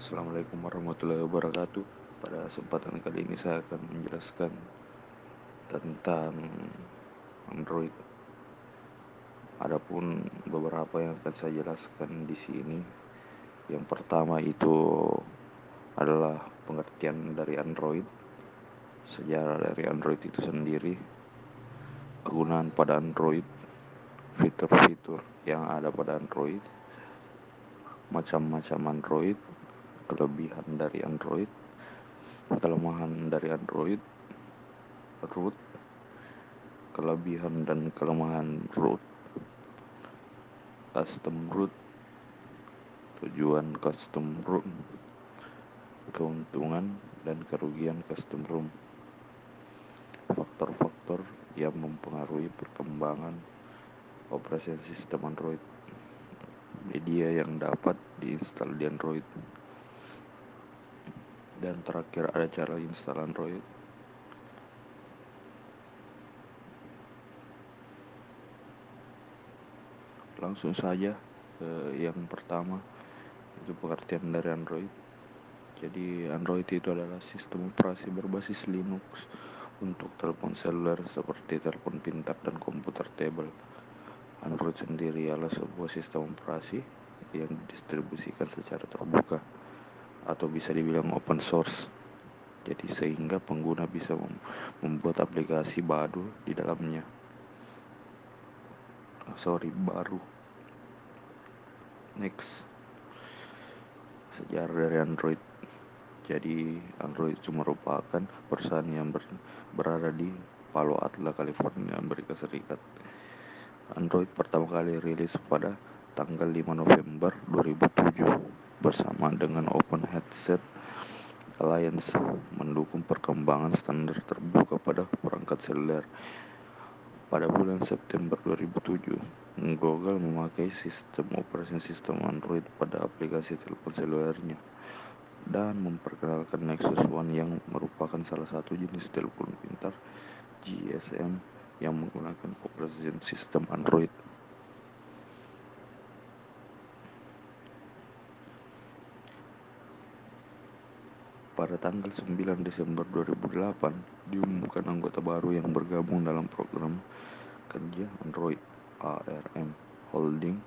Assalamualaikum warahmatullahi wabarakatuh. Pada kesempatan kali ini saya akan menjelaskan tentang Android. Adapun beberapa yang akan saya jelaskan di sini. Yang pertama itu adalah pengertian dari Android, sejarah dari Android itu sendiri, kegunaan pada Android, fitur-fitur yang ada pada Android, macam-macam Android, kelebihan dari Android, kelemahan dari Android, root, kelebihan dan kelemahan root, custom root, tujuan custom root, keuntungan dan kerugian custom root, faktor-faktor yang mempengaruhi perkembangan operasi sistem Android, media yang dapat diinstal di Android, dan terakhir ada cara install Android. Langsung saja ke yang pertama, itu pengertian dari Android. Jadi Android itu adalah sistem operasi berbasis Linux untuk telepon seluler seperti telepon pintar dan komputer tablet. Android sendiri adalah sebuah sistem operasi yang didistribusikan secara terbuka atau bisa dibilang open source. Jadi sehingga pengguna bisa membuat aplikasi baru di dalamnya. Baru. Next, sejarah dari Android. Jadi Android itu merupakan perusahaan yang berada di Palo Alto, California, Amerika Serikat. Android pertama kali rilis pada tanggal 5 November 2007 bersama dengan Open Headset Alliance, mendukung perkembangan standar terbuka pada perangkat seluler. Pada bulan September 2007, Google memakai sistem operasi sistem Android pada aplikasi telepon selulernya dan memperkenalkan Nexus One yang merupakan salah satu jenis telepon pintar GSM yang menggunakan operasi sistem Android. Pada tanggal 9 Desember 2008, diumumkan anggota baru yang bergabung dalam program kerja Android, ARM Holding,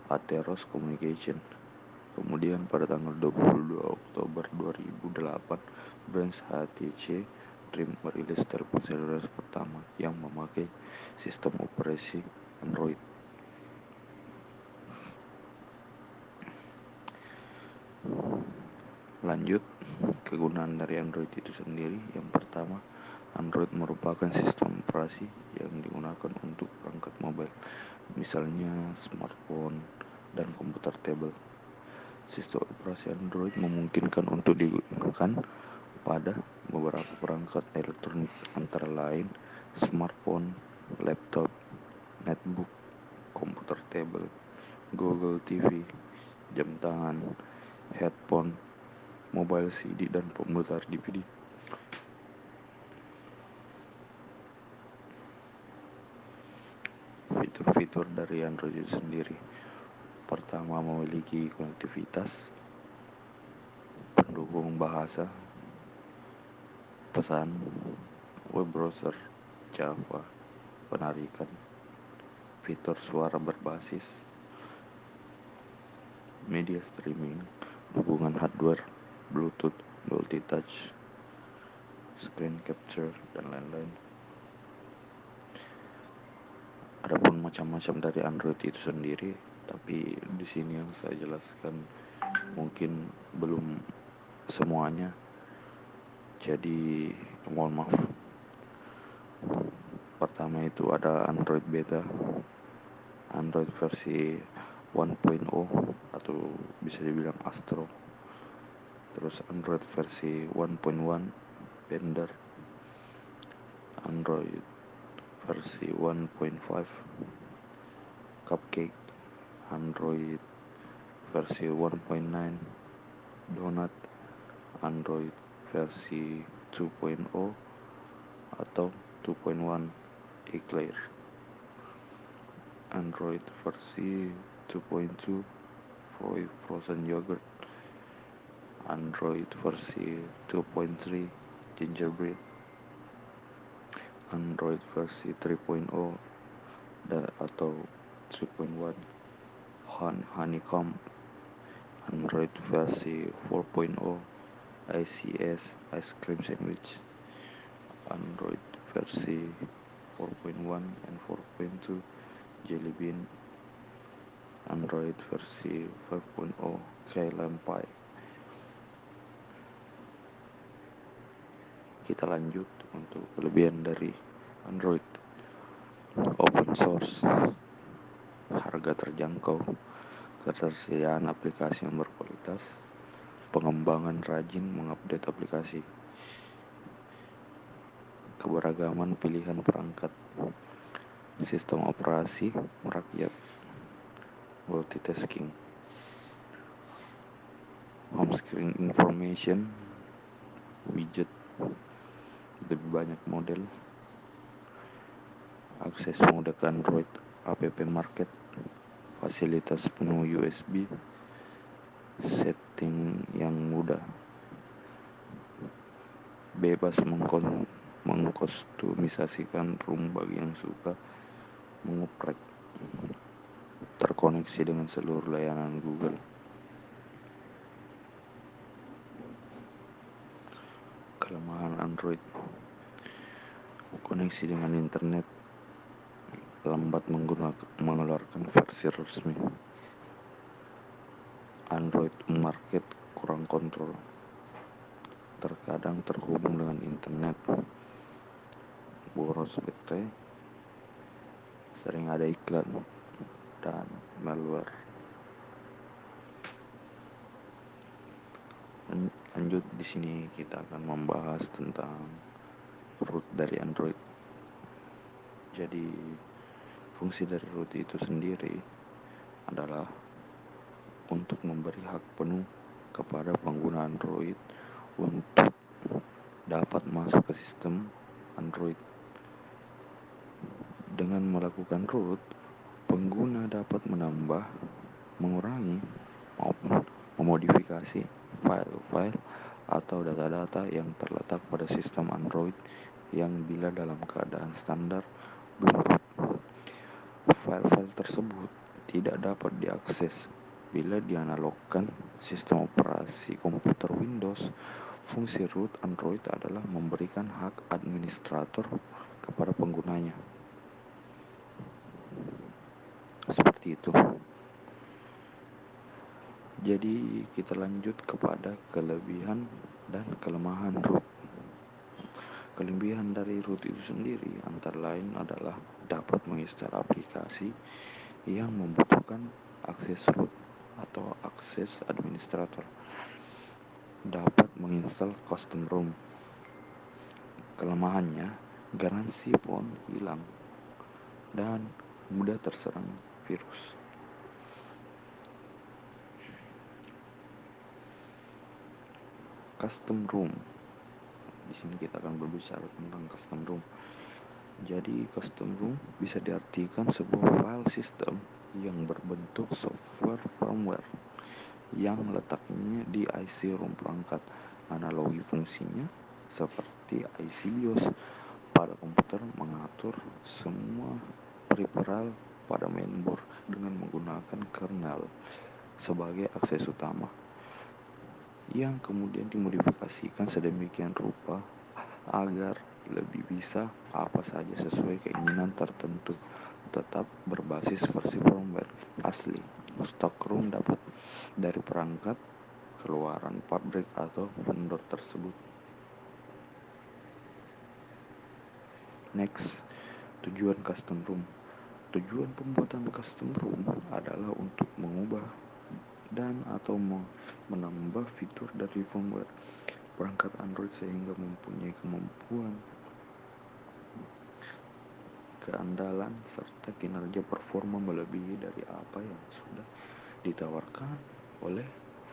Atheros Communication. Kemudian pada tanggal 22 Oktober 2008, brand HTC Dream merilis telepon seluler pertama yang memakai sistem operasi Android. Lanjut, kegunaan dari Android itu sendiri. Yang pertama, Android merupakan sistem operasi yang digunakan untuk perangkat mobile, misalnya smartphone dan komputer tablet. Sistem operasi Android memungkinkan untuk digunakan pada beberapa perangkat elektronik antara lain smartphone, laptop, netbook, komputer tablet, Google TV, jam tangan, headphone, mobile CD, dan pemutar DVD. Fitur-fitur dari Android itu sendiri. Pertama, memiliki konektivitas, pendukung bahasa, pesan, web browser, Java, penarikan, fitur suara berbasis, media streaming, dukungan hardware, Bluetooth, multitouch, screen capture, dan lain-lain. Adapun macam-macam dari Android itu sendiri, tapi di sini yang saya jelaskan mungkin belum semuanya, jadi mohon maaf. Pertama itu ada Android Beta, Android versi 1.0 atau bisa dibilang Astro. Terus Android versi 1.1 Bender, Android versi 1.5 Cupcake, Android versi 1.9 Donut, Android versi 2.0 atau 2.1 Eclair, Android versi 2.2 Frozen Yogurt, Android versi 2.3 Gingerbread, Android versi 3.0 atau 3.1 Honeycomb, Android versi 4.0 ICS Ice Cream Sandwich, Android versi 4.1 and 4.2 Jelly Bean, Android versi 5.0 Key Lime Pie. Kita lanjut untuk kelebihan dari Android. Open source, harga terjangkau, ketersediaan aplikasi yang berkualitas, pengembangan rajin mengupdate aplikasi, keberagaman pilihan perangkat, sistem operasi merakyat, multitasking, home screen information, widget, lebih banyak model, akses mudah ke Android, app market, fasilitas penuh USB, setting yang mudah, bebas mengkostumisasikan room bagi yang suka mengoprek, terkoneksi dengan seluruh layanan Google. Kelemahan Android: koneksi dengan internet, lambat mengeluarkan versi resmi, Android market kurang kontrol, terkadang terhubung dengan internet boros baterai, sering ada iklan dan malware. Lanjut, di sini kita akan membahas tentang root dari Android. Jadi fungsi dari root itu sendiri adalah untuk memberi hak penuh kepada pengguna Android untuk dapat masuk ke sistem Android. Dengan melakukan root, pengguna dapat menambah, mengurangi, maupun memodifikasi file-file atau data-data yang terletak pada sistem Android yang bila dalam keadaan standar belum root. File-file tersebut tidak dapat diakses bila dianalogkan sistem operasi komputer Windows. Fungsi root Android adalah memberikan hak administrator kepada penggunanya. Seperti itu. Jadi kita lanjut kepada kelebihan dan kelemahan root. Kelebihan dari root itu sendiri antara lain adalah dapat menginstal aplikasi yang membutuhkan akses root atau akses administrator, dapat menginstal custom ROM. Kelemahannya, garansi phone hilang dan mudah terserang virus. Custom ROM. Di sini kita akan berbicara tentang custom ROM. Jadi custom ROM bisa diartikan sebuah file system yang berbentuk software firmware yang letaknya di IC ROM perangkat. Analogi fungsinya seperti IC BIOS pada komputer mengatur semua peripheral pada mainboard dengan menggunakan kernel sebagai akses utama, yang kemudian dimodifikasikan sedemikian rupa agar lebih bisa apa saja sesuai keinginan tertentu, tetap berbasis versi firmware asli. Stok ROM dapat dari perangkat keluaran pabrik atau vendor tersebut. Next, tujuan custom ROM. Tujuan pembuatan custom ROM adalah untuk mengubah dan atau menambah fitur dari firmware perangkat Android sehingga mempunyai kemampuan, keandalan, serta kinerja performa melebihi dari apa yang sudah ditawarkan oleh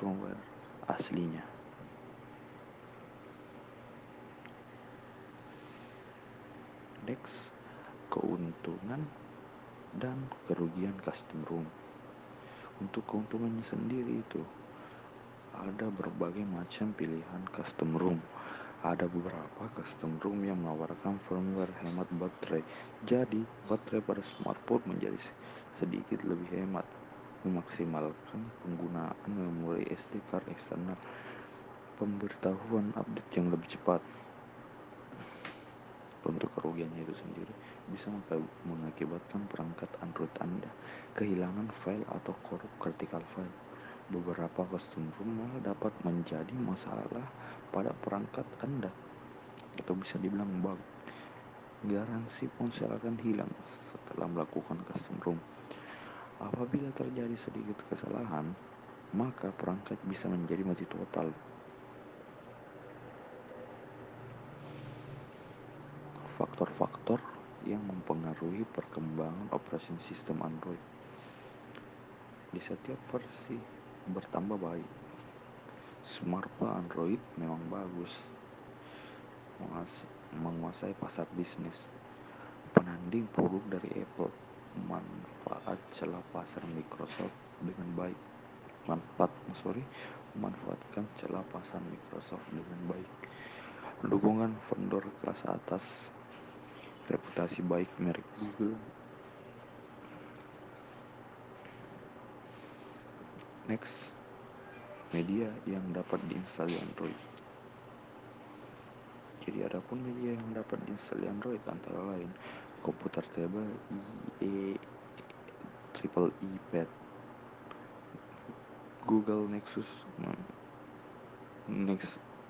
firmware aslinya. Next, keuntungan dan kerugian custom ROM. Untuk keuntungannya sendiri itu Ada berbagai macam pilihan custom ROM. Ada beberapa custom ROM yang menawarkan firmware hemat baterai. Jadi, baterai pada smartphone menjadi sedikit lebih hemat, memaksimalkan penggunaan memori SD card eksternal, pemberitahuan update yang lebih cepat. Untuk kerugiannya itu sendiri bisa mengakibatkan perangkat Android Anda kehilangan file atau korup critical file. Beberapa custom ROM malah dapat menjadi masalah pada perangkat Anda. Itu bisa dibilang bug. Garansi ponsel akan hilang setelah melakukan custom ROM. Apabila terjadi sedikit kesalahan, maka perangkat bisa menjadi mati total. Faktor-faktor yang mempengaruhi perkembangan operasi sistem Android. Di setiap versi bertambah baik. Smartphone Android memang bagus, menguasai pasar bisnis. Penanding produk dari Apple, manfaat celah pasar Microsoft dengan baik. Manfaatkan celah pasar Microsoft dengan baik. Dukungan vendor kelas atas, reputasi baik merek Google. Next, media yang dapat diinstal di Android. Jadi ada pun media yang dapat diinstal di Android antara lain komputer table, triple pad, Google Nexus 7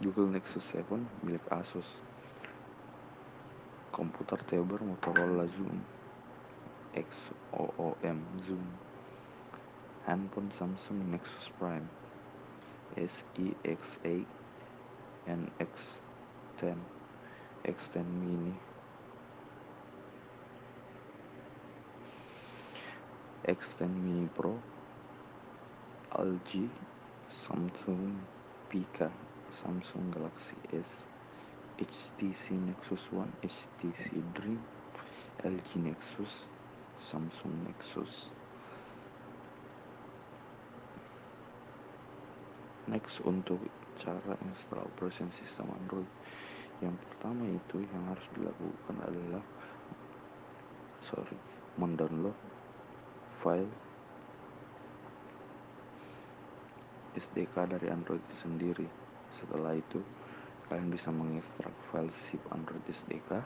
milik Asus, komputer tablet Motorola Zoom Zoom, handphone Samsung Nexus Prime SEX8, NX10, X10 mini, X10 mini Pro, LG, Samsung Pika, Samsung Galaxy S, HTC Nexus One, HTC Dream, LG Nexus, Samsung Nexus. Next, untuk cara install operation system Android. Yang pertama itu yang harus dilakukan adalah mendownload file SDK dari Android sendiri. Setelah itu, kalian bisa mengekstrak file zip Android SDK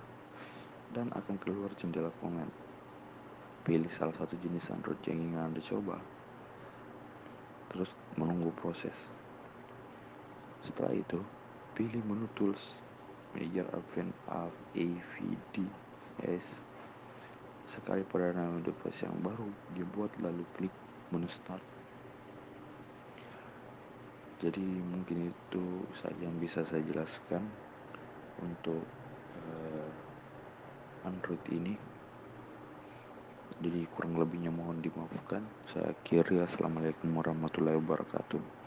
dan akan keluar jendela komen. Pilih salah satu jenis Android yang ingin Anda coba. Terus menunggu proses. Setelah itu, pilih menu tools, Major Advanced AVDS. Sekali pada nama device yang baru dibuat, lalu klik menu start. Jadi mungkin itu saja yang bisa saya jelaskan untuk Android ini. Jadi kurang lebihnya mohon dimaafkan. Saya akhiri, assalamualaikum warahmatullahi wabarakatuh.